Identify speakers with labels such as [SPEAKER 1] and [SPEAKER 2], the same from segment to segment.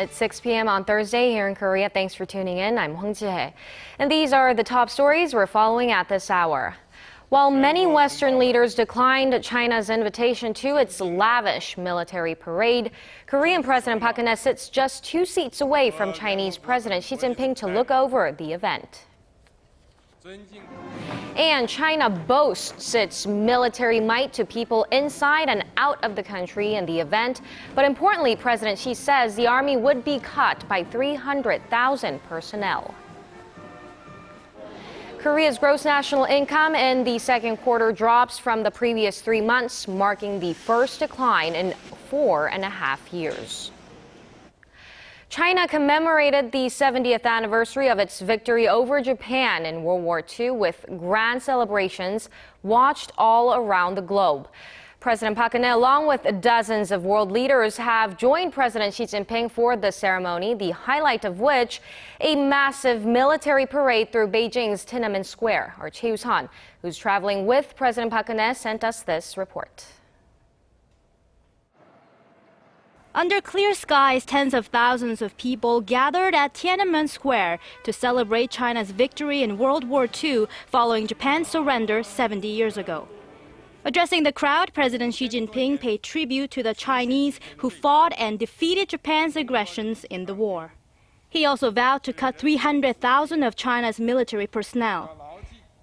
[SPEAKER 1] It's 6 p.m. on Thursday here in Korea. Thanks for tuning in. I'm Hwang Ji-hye. And these are the top stories we're following at this hour. While many Western leaders declined China's invitation to its lavish military parade, Korean President Park Geun-hye sits just 2 seats away from Chinese President Xi Jinping to look over the event. And China boasts its military might to people inside and out of the country in the event. But importantly, President Xi says the army would be cut by 300,000 personnel. Korea's gross national income in the second quarter drops from the previous 3 months, marking the first decline in 4.5 years. China commemorated the 70th anniversary of its victory over Japan in World War II with grand celebrations watched all around the globe. President Park Geun-hye, along with dozens of world leaders, have joined President Xi Jinping for the ceremony, the highlight of which a massive military parade through Beijing's Tiananmen Square. Our Choi You-sun, who's traveling with President Park Geun-hye, sent us this report.
[SPEAKER 2] Under clear skies, tens of thousands of people gathered at Tiananmen Square to celebrate China's victory in World War II following Japan's surrender 70 years ago. Addressing the crowd, President Xi Jinping paid tribute to the Chinese who fought and defeated Japan's aggressions in the war. He also vowed to cut 300,000 of China's military personnel.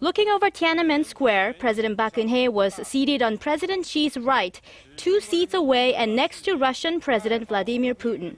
[SPEAKER 2] Looking over Tiananmen Square, President Park Geun-hye was seated on President Xi's right, 2 seats away and next to Russian President Vladimir Putin.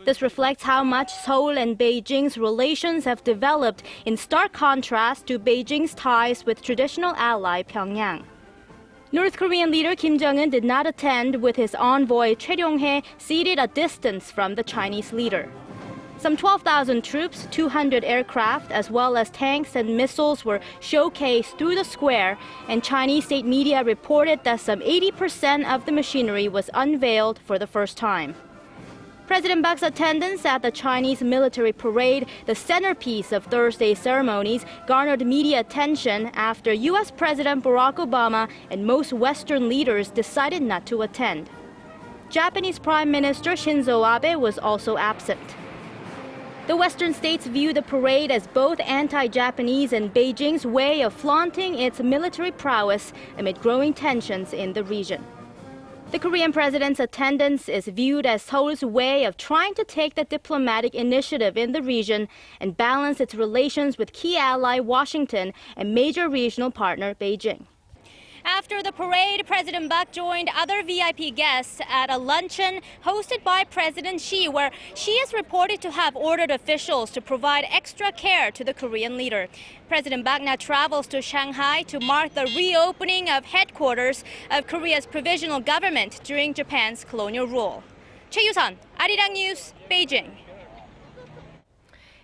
[SPEAKER 2] This reflects how much Seoul and Beijing's relations have developed in stark contrast to Beijing's ties with traditional ally Pyongyang. North Korean leader Kim Jong-un did not attend, with his envoy Choi You-sun seated a distance from the Chinese leader. Some 12,000 troops, 200 aircraft, as well as tanks and missiles were showcased through the square, and Chinese state media reported that some 80% of the machinery was unveiled for the first time. President Park's attendance at the Chinese military parade, the centerpiece of Thursday's ceremonies, garnered media attention after U.S. President Barack Obama and most Western leaders decided not to attend. Japanese Prime Minister Shinzo Abe was also absent. The Western states view the parade as both anti-Japanese and Beijing's way of flaunting its military prowess amid growing tensions in the region. The Korean president's attendance is viewed as Seoul's way of trying to take the diplomatic initiative in the region and balance its relations with key ally Washington and major regional partner Beijing. After the parade, President Park joined other VIP guests at a luncheon hosted by President Xi, where Xi is reported to have ordered officials to provide extra care to the Korean leader. President Park now travels to Shanghai to mark the reopening of headquarters of Korea's provisional government during Japan's colonial rule. Choi You-sun, Arirang News, Beijing.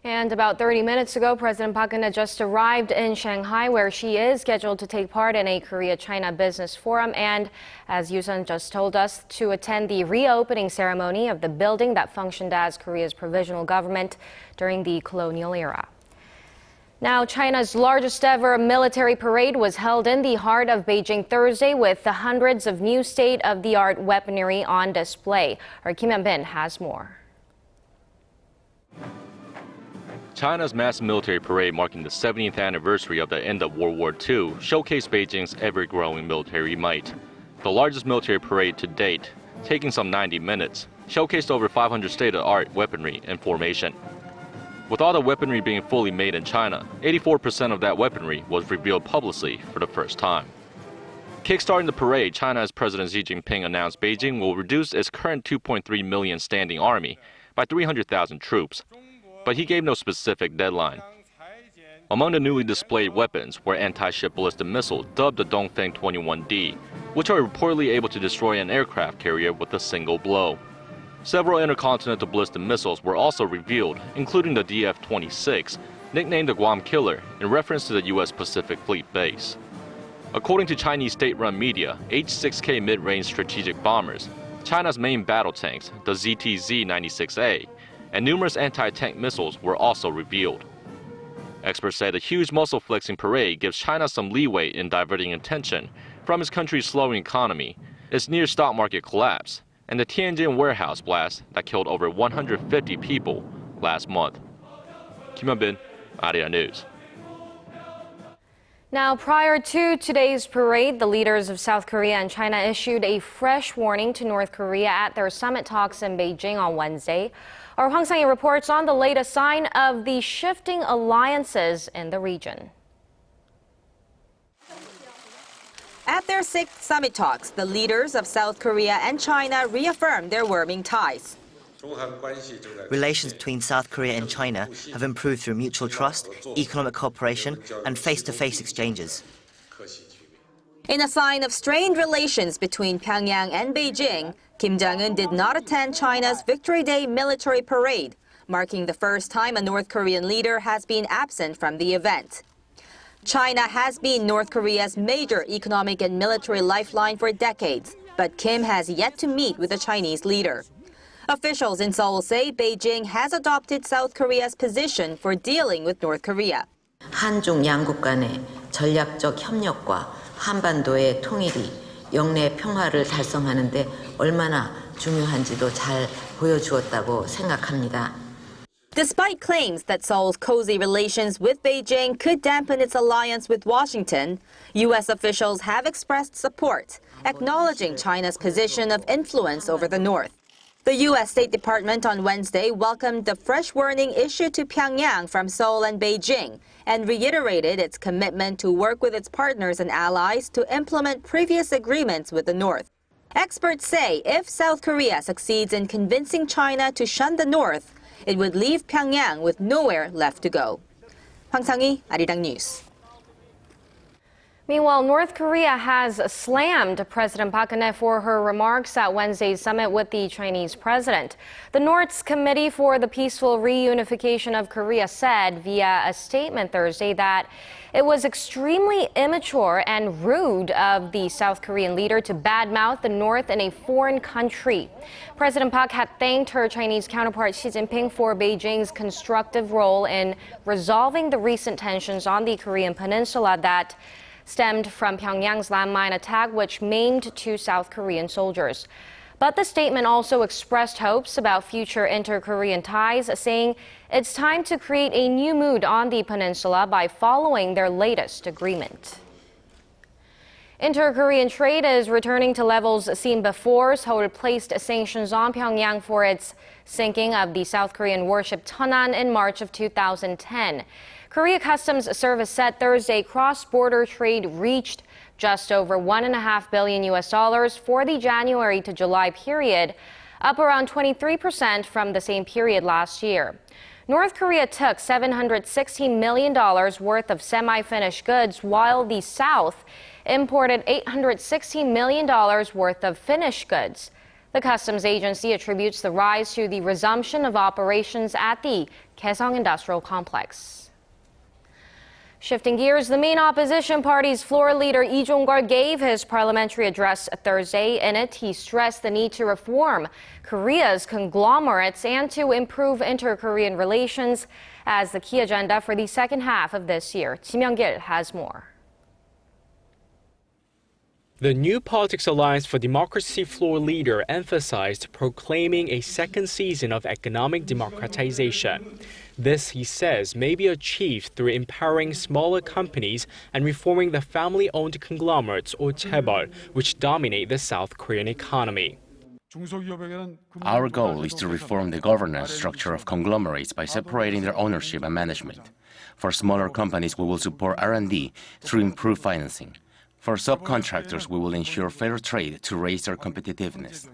[SPEAKER 1] And about 30 minutes ago, President Park Geun-hye just arrived in Shanghai, where she is scheduled to take part in a Korea-China business forum and, as You-sun just told us, to attend the reopening ceremony of the building that functioned as Korea's provisional government during the colonial era. Now, China's largest ever military parade was held in the heart of Beijing Thursday with the hundreds of new state-of-the-art weaponry on display. Our Kim Hyun-bin has more.
[SPEAKER 3] China's massive military parade marking the 70th anniversary of the end of World War II showcased Beijing's ever-growing military might. The largest military parade to date, taking some 90 minutes, showcased over 500 state-of-the-art weaponry and formation. With all the weaponry being fully made in China, 84% of that weaponry was revealed publicly for the first time. Kickstarting the parade, China's President Xi Jinping announced Beijing will reduce its current 2.3 million standing army by 300,000 troops. But he gave no specific deadline. Among the newly displayed weapons were anti-ship ballistic missiles dubbed the Dongfeng 21D, which are reportedly able to destroy an aircraft carrier with a single blow. Several intercontinental ballistic missiles were also revealed, including the DF-26, nicknamed the Guam Killer in reference to the U.S. Pacific Fleet base. According to Chinese state-run media, H-6K mid-range strategic bombers, China's main battle tanks, the ZTZ-96A, and numerous anti-tank missiles were also revealed. Experts say the huge muscle-flexing parade gives China some leeway in diverting attention from its country's slowing economy, its near stock market collapse, and the Tianjin warehouse blast that killed over 150 people last month. Kim Hyun-bin, Arirang News.
[SPEAKER 1] Now, prior to today's parade, the leaders of South Korea and China issued a fresh warning to North Korea at their summit talks in Beijing on Wednesday. Our Hwang Sang-hee reports on the latest sign of the shifting alliances in the region.
[SPEAKER 4] At their sixth summit talks, the leaders of South Korea and China reaffirmed their warming ties.
[SPEAKER 5] Relations between South Korea and China have improved through mutual trust, economic cooperation, and face-to-face exchanges.
[SPEAKER 4] In a sign of strained relations between Pyongyang and Beijing, Kim Jong-un did not attend China's Victory Day military parade, marking the first time a North Korean leader has been absent from the event. China has been North Korea's major economic and military lifeline for decades, but Kim has yet to meet with the Chinese leader. Officials in Seoul say Beijing has adopted South Korea's position for dealing with North Korea.
[SPEAKER 6] 한중 양국 간의 전략적 협력과 한반도의 통일이 영내 평화를 달성하는 데 얼마나 중요한지도 잘 보여주었다고 생각합니다.
[SPEAKER 4] Despite claims that Seoul's cozy relations with Beijing could dampen its alliance with Washington, U.S. officials have expressed support, acknowledging China's position of influence over the North. The U.S. State Department on Wednesday welcomed the fresh warning issued to Pyongyang from Seoul and Beijing and reiterated its commitment to work with its partners and allies to implement previous agreements with the North. Experts say if South Korea succeeds in convincing China to shun the North, it would leave Pyongyang with nowhere left to go. Hwang Sang-hee, Arirang News.
[SPEAKER 1] Meanwhile, North Korea has slammed President Park Geun-hye for her remarks at Wednesday's summit with the Chinese president. The North's Committee for the Peaceful Reunification of Korea said via a statement Thursday that it was extremely immature and rude of the South Korean leader to badmouth the North in a foreign country. President Park had thanked her Chinese counterpart Xi Jinping for Beijing's constructive role in resolving the recent tensions on the Korean peninsula that stemmed from Pyongyang's landmine attack, which maimed 2 South Korean soldiers. But the statement also expressed hopes about future inter-Korean ties, saying it's time to create a new mood on the peninsula by following their latest agreement. Inter-Korean trade is returning to levels seen before. Seoul placed sanctions on Pyongyang for its sinking of the South Korean warship Cheonan in March of 2010. Korea Customs Service said Thursday cross-border trade reached just over $1.5 billion for the January to July period, up around 23% from the same period last year. North Korea took $716 million worth of semi-finished goods, while the South imported $816 million worth of finished goods. The customs agency attributes the rise to the resumption of operations at the Kaesong Industrial Complex. Shifting gears, the main opposition party's floor leader Lee Jong-gol gave his parliamentary address Thursday. In it, he stressed the need to reform Korea's conglomerates and to improve inter-Korean relations as the key agenda for the second half of this year. Kim Young-gil has more.
[SPEAKER 7] The New Politics Alliance for Democracy floor leader emphasized proclaiming a second season of economic democratization. This, he says, may be achieved through empowering smaller companies and reforming the family-owned conglomerates, or chaebol, which dominate the South Korean economy.
[SPEAKER 8] Our goal is to reform the governance structure of conglomerates by separating their ownership and management. For smaller companies, we will support R&D through improved financing. For subcontractors, we will ensure fair trade to raise their competitiveness.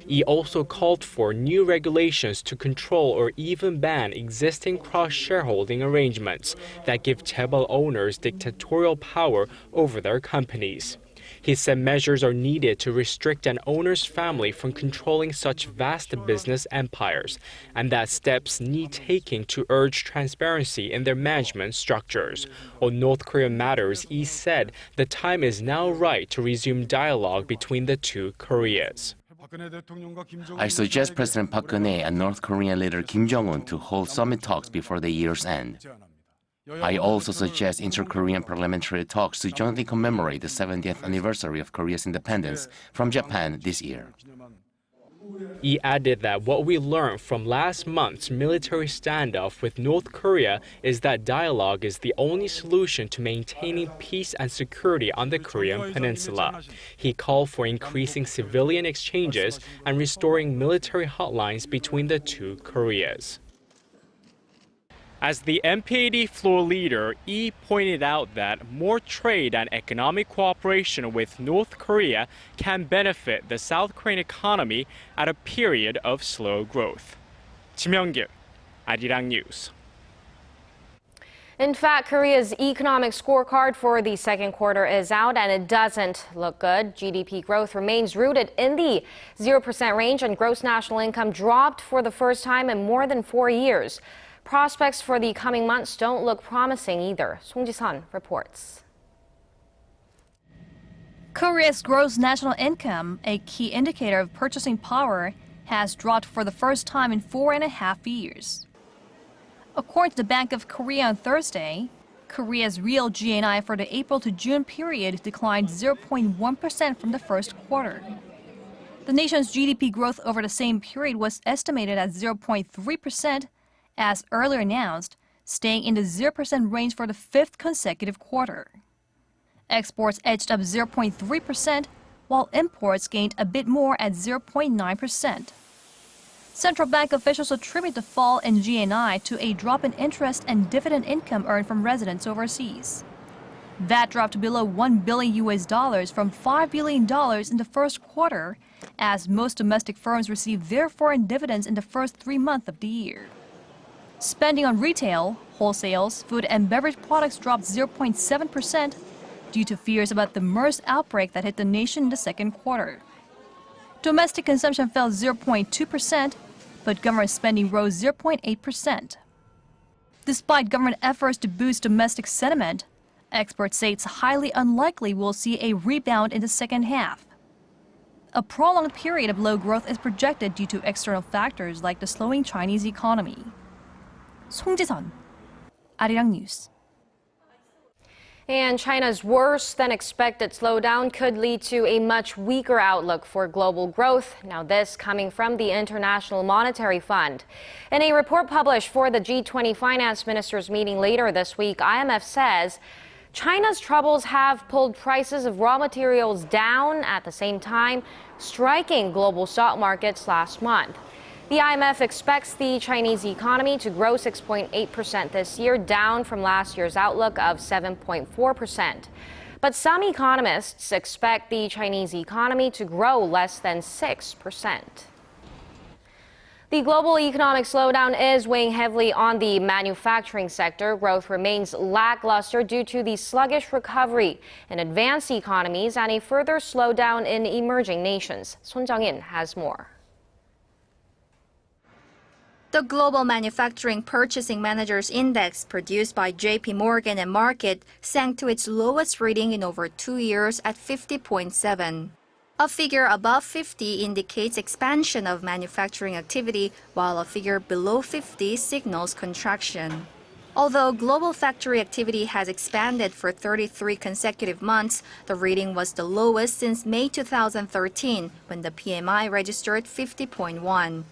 [SPEAKER 7] He also called for new regulations to control or even ban existing cross-shareholding arrangements that give chaebol owners dictatorial power over their companies. He said measures are needed to restrict an owner's family from controlling such vast business empires, and that steps need taking to urge transparency in their management structures. On North Korean matters, he said the time is now right to resume dialogue between the two Koreas.
[SPEAKER 8] I suggest President Park Geun-hye and North Korean leader Kim Jong-un to hold summit talks before the year's end. I also suggest inter-Korean parliamentary talks to jointly commemorate the 70th anniversary of Korea's independence from Japan this year.
[SPEAKER 7] He added that what we learned from last month's military standoff with North Korea is that dialogue is the only solution to maintaining peace and security on the Korean peninsula. He called for increasing civilian exchanges and restoring military hotlines between the two Koreas. As the MPAD floor leader, Lee pointed out that more trade and economic cooperation with North Korea can benefit the South Korean economy at a period of slow growth. 지명규, Arirang News.
[SPEAKER 1] In fact, Korea's economic scorecard for the second quarter is out, and it doesn't look good. GDP growth remains rooted in the 0% range, and gross national income dropped for the first time in more than 4 years. Prospects for the coming months don't look promising either. Song Ji-sun reports.
[SPEAKER 9] Korea's gross national income, a key indicator of purchasing power, has dropped for the first time in 4.5 years. According to the Bank of Korea on Thursday, Korea's real GNI for the April to June period declined 0.1% from the first quarter. The nation's GDP growth over the same period was estimated at 0.3%, as earlier announced, staying in the 0% range for the fifth consecutive quarter. Exports edged up 0.3%, while imports gained a bit more at 0.9%. Central bank officials attribute the fall in GNI to a drop in interest and dividend income earned from residents overseas. That dropped below $1 billion from $5 billion in the first quarter, as most domestic firms received their foreign dividends in the first 3 months of the year. Spending on retail, wholesales, food and beverage products dropped 0.7% due to fears about the MERS outbreak that hit the nation in the second quarter. Domestic consumption fell 0.2%, but government spending rose 0.8%. Despite government efforts to boost domestic sentiment, experts say it's highly unlikely we'll see a rebound in the second half. A prolonged period of low growth is projected due to external factors like the slowing Chinese economy. Song Ji-sun, Arirang News.
[SPEAKER 1] And China's worse than expected slowdown could lead to a much weaker outlook for global growth. Now this coming from the International Monetary Fund. In a report published for the G20 finance ministers meeting later this week, IMF says China's troubles have pulled prices of raw materials down at the same time, striking global stock markets last month. The IMF expects the Chinese economy to grow 6.8% this year, down from last year's outlook of 7.4%. But some economists expect the Chinese economy to grow less than 6%. The global economic slowdown is weighing heavily on the manufacturing sector. Growth remains lackluster due to the sluggish recovery in advanced economies and a further slowdown in emerging nations. Son Jung-in has more.
[SPEAKER 10] The Global Manufacturing Purchasing Managers Index produced by JP Morgan and Markit sank to its lowest reading in over 2 years at 50.7. A figure above 50 indicates expansion of manufacturing activity, while a figure below 50 signals contraction. Although global factory activity has expanded for 33 consecutive months, the reading was the lowest since May 2013, when the PMI registered 50.1.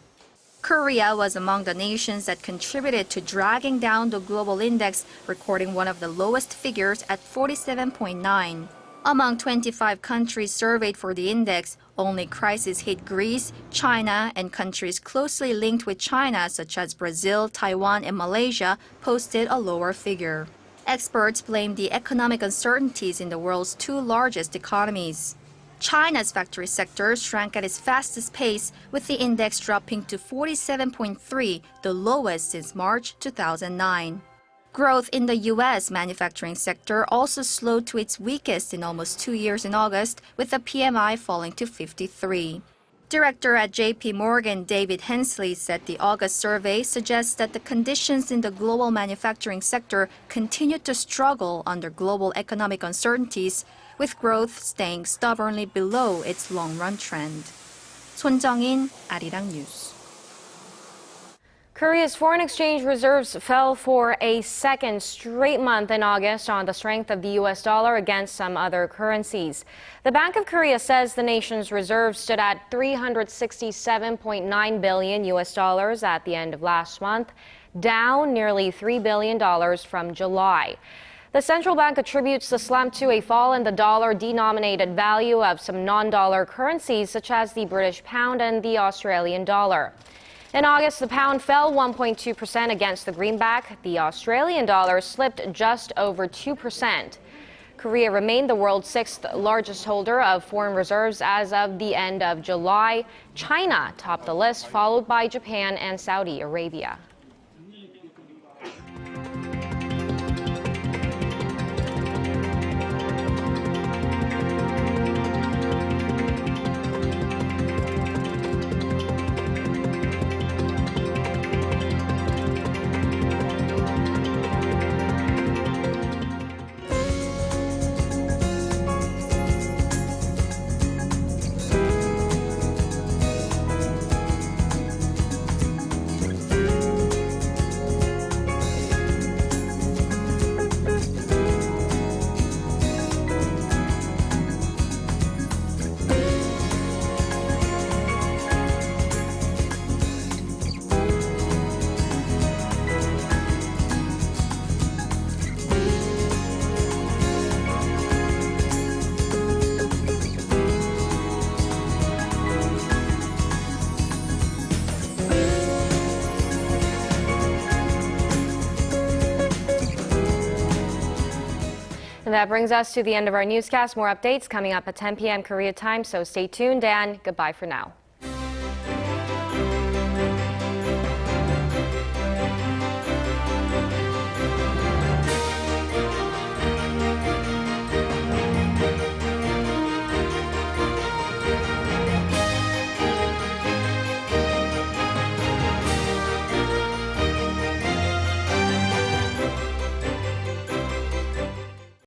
[SPEAKER 10] Korea was among the nations that contributed to dragging down the global index, recording one of the lowest figures at 47.9. Among 25 countries surveyed for the index, only crisis-hit Greece, China, and countries closely linked with China such as Brazil, Taiwan, and Malaysia posted a lower figure. Experts blame the economic uncertainties in the world's two largest economies. China's factory sector shrank at its fastest pace, with the index dropping to 47.3, the lowest since March 2009. Growth in the U.S. manufacturing sector also slowed to its weakest in almost 2 years in August, with the PMI falling to 53. Director at JP Morgan, David Hensley, said the August survey suggests that the conditions in the global manufacturing sector continue to struggle under global economic uncertainties, with growth staying stubbornly below its long-run trend. Son Jung-in, Arirang News.
[SPEAKER 1] Korea's foreign exchange reserves fell for a second straight month in August on the strength of the U.S. dollar against some other currencies. The Bank of Korea says the nation's reserves stood at $367.9 billion U.S. dollars at the end of last month, down nearly $3 billion from July. The central bank attributes the slump to a fall in the dollar-denominated value of some non-dollar currencies such as the British pound and the Australian dollar. In August, the pound fell 1.2% against the greenback. The Australian dollar slipped just over 2%. Korea remained the world's sixth largest holder of foreign reserves as of the end of July. China topped the list, followed by Japan and Saudi Arabia. And that brings us to the end of our newscast. More updates coming up at 10 p.m. Korea time, so stay tuned and goodbye for now.